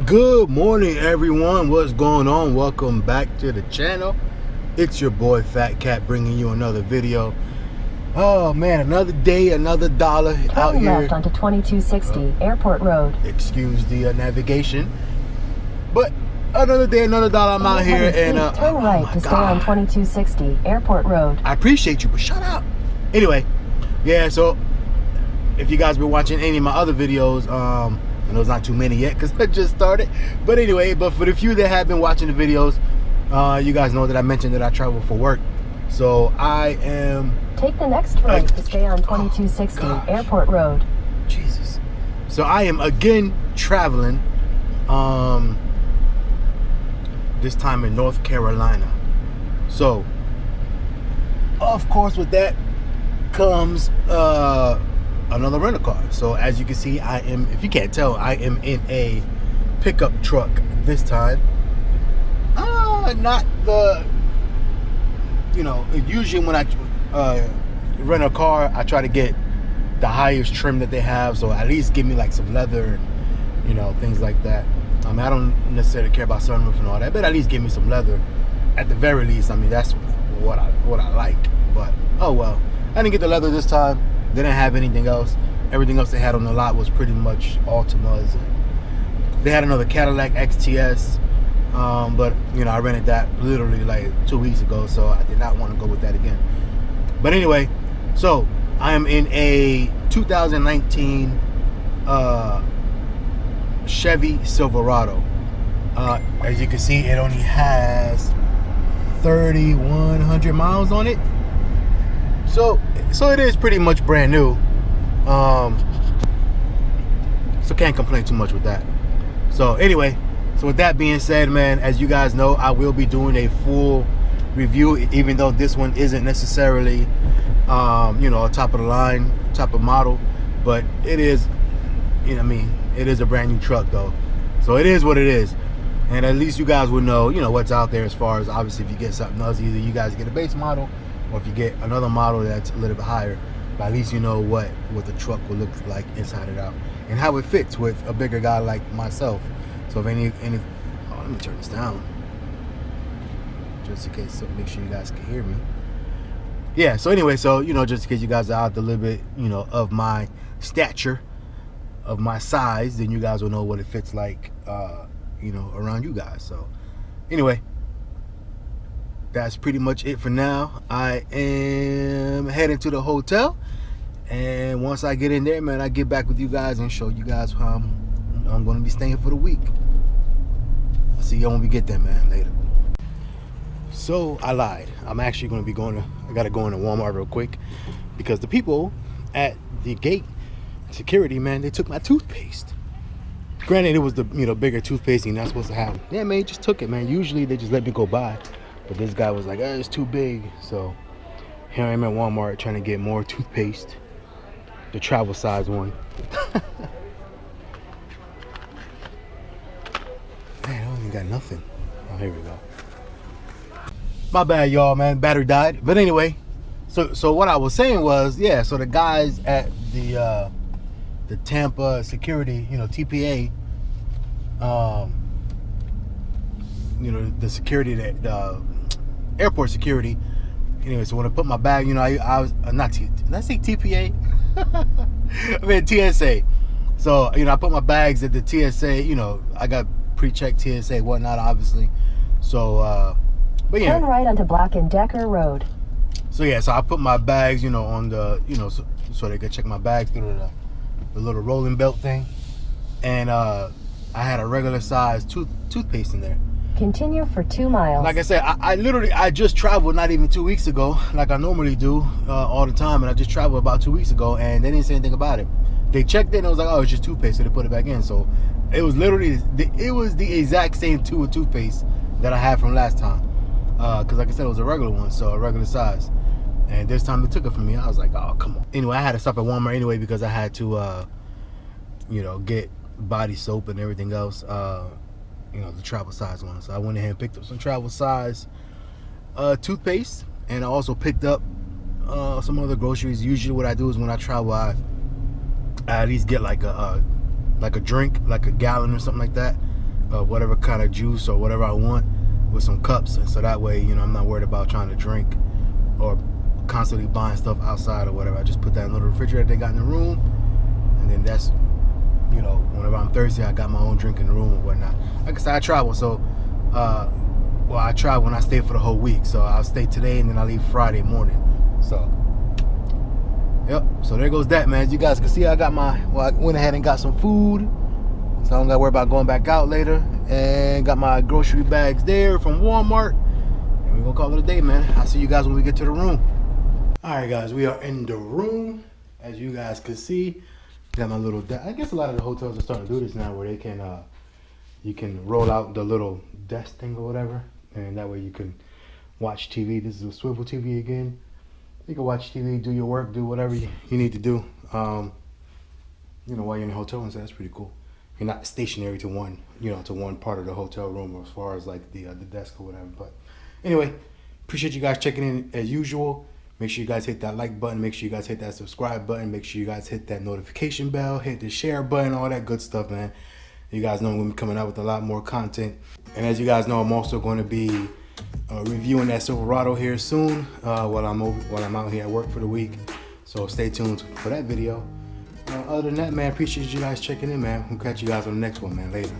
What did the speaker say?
Good morning, everyone. What's going on? Welcome back to the channel. It's your boy FaTKat bringing you another video. Oh man, another day, another dollar out Turn here. left onto 2260 Airport Road. Excuse the navigation, but another day, another dollar. I'm out here and turn right to stay on 2260 Airport Road. I appreciate you, but shut up. Anyway, yeah. So if you guys been watching any of my other videos, I know it's not too many yet because I just started. But anyway, but for the few that have been watching the videos, you guys know that I mentioned that I travel for work. So I am... Take the next right to stay on 2260 Airport Road. Jesus. So I am again traveling, this time in North Carolina. So, of course, with that comes another rental car. So as you can see, I am, if you can't tell, I am in a pickup truck this time. Not the, you know, usually when I rent a car, I try to get the highest trim that they have, so at least give me like some leather and, you know, things like that. I mean, I don't necessarily care about sunroof and all that, but at least give me some leather at the very least. I mean, that's what I like. But oh well, I didn't get the leather this time. They didn't have anything else. Everything else they had on the lot was pretty much Altimas. They had another Cadillac XTS, but you know, I rented that literally like 2 weeks ago, so I did not want to go with that again. But anyway, so I am in a 2019 Chevy Silverado. As you can see, it only has 3,100 miles on it. So it is pretty much brand new. So can't complain too much with that. So anyway, so with that being said, man, as you guys know, I will be doing a full review, even though this one isn't necessarily you know, a top of the line, top of model, but it is, you know what I mean, it is a brand new truck though. So it is what it is. And at least you guys will know, you know, what's out there as far as, obviously, if you get something else, either you guys get a base model or if you get another model that's a little bit higher, but at least you know what the truck will look like inside and out and how it fits with a bigger guy like myself. So if any oh, let me turn this down just in case, so make sure you guys can hear me. Yeah, so anyway, so you know, just in case you guys are out a little bit, you know, of my stature, of my size, then you guys will know what it fits like, you know, around you guys. So anyway, that's pretty much it for now. I am heading to the hotel, and once I get in there, man, I get back with you guys and show you guys how I'm going to be staying for the week. I'll see y'all when we get there, man, later. So I lied. I'm actually going to be I got to go into Walmart real quick because the people at the gate security, man, they took my toothpaste. Granted, it was the, you know, bigger toothpaste you're not supposed to have. Yeah, man, just took it, man. Usually they just let me go by, but this guy was like, it's too big. So here I am at Walmart trying to get more toothpaste, the travel size one. Man, I don't even got nothing. Oh, here we go. My bad, y'all, man. Battery died. But anyway, so what I was saying was, yeah, so the guys at the Tampa security, you know, TPA, you know, the security, the airport security. Anyway, so when I put my bag, you know, I was not did I say TPA? I mean TSA. So you know, I put my bags at the TSA. You know, I got pre-checked TSA, whatnot, obviously. So, but yeah. Turn right onto Black and Decker Road. So yeah, so I put my bags, you know, on the, you know, so they could check my bags through the little rolling belt thing, and I had a regular size toothpaste in there. Continue for 2 miles. Like I said, I just traveled not even 2 weeks ago, like I normally do all the time, and I just traveled about 2 weeks ago, and they didn't say anything about it. They checked it, and it was like, oh, it's just toothpaste, so they put it back in. So it was literally, it was the exact same tube of toothpaste that I had from last time, because like I said, it was a regular one, so a regular size. And this time they took it from me. I was like, oh, come on. Anyway, I had to stop at Walmart anyway because I had to, you know, get body soap and everything else, you know, the travel size one. So I went ahead and picked up some travel size toothpaste, and I also picked up some other groceries. Usually what I do is when I travel, I at least get like a drink, like a gallon or something like that, of whatever kind of juice or whatever I want with some cups, and so that way, you know, I'm not worried about trying to drink or constantly buying stuff outside or whatever. I just put that in the little refrigerator they got in the room, and then that's, you know, whenever I'm thirsty, I got my own drink in the room or whatnot. Like I said, I travel, so well, I travel when I stay for the whole week, so I'll stay today and then I leave Friday morning. So yep, so there goes that, man. As you guys can see, I got my, well, I went ahead and got some food, so I don't gotta worry about going back out later. And got my grocery bags there from Walmart. And we're gonna call it a day, man. I'll see you guys when we get to the room. Alright guys, we are in the room. As you guys can see, got my little desk. I guess a lot of the hotels are starting to do this now, where they can you can roll out the little desk thing or whatever, and that way you can watch TV. This is a swivel TV again. You can watch TV, do your work, do whatever you need to do, you know, while you're in the hotel, and so that's pretty cool. You're not stationary to one, you know, to one part of the hotel room as far as like the desk or whatever. But anyway, appreciate you guys checking in as usual. Make sure you guys hit that like button. Make sure you guys hit that subscribe button. Make sure you guys hit that notification bell. Hit the share button. All that good stuff, man. You guys know I'm going to be coming out with a lot more content. And as you guys know, I'm also going to be reviewing that Silverado here soon while I'm out here at work for the week. So stay tuned for that video. Other than that, man, appreciate you guys checking in, man. We'll catch you guys on the next one, man. Later.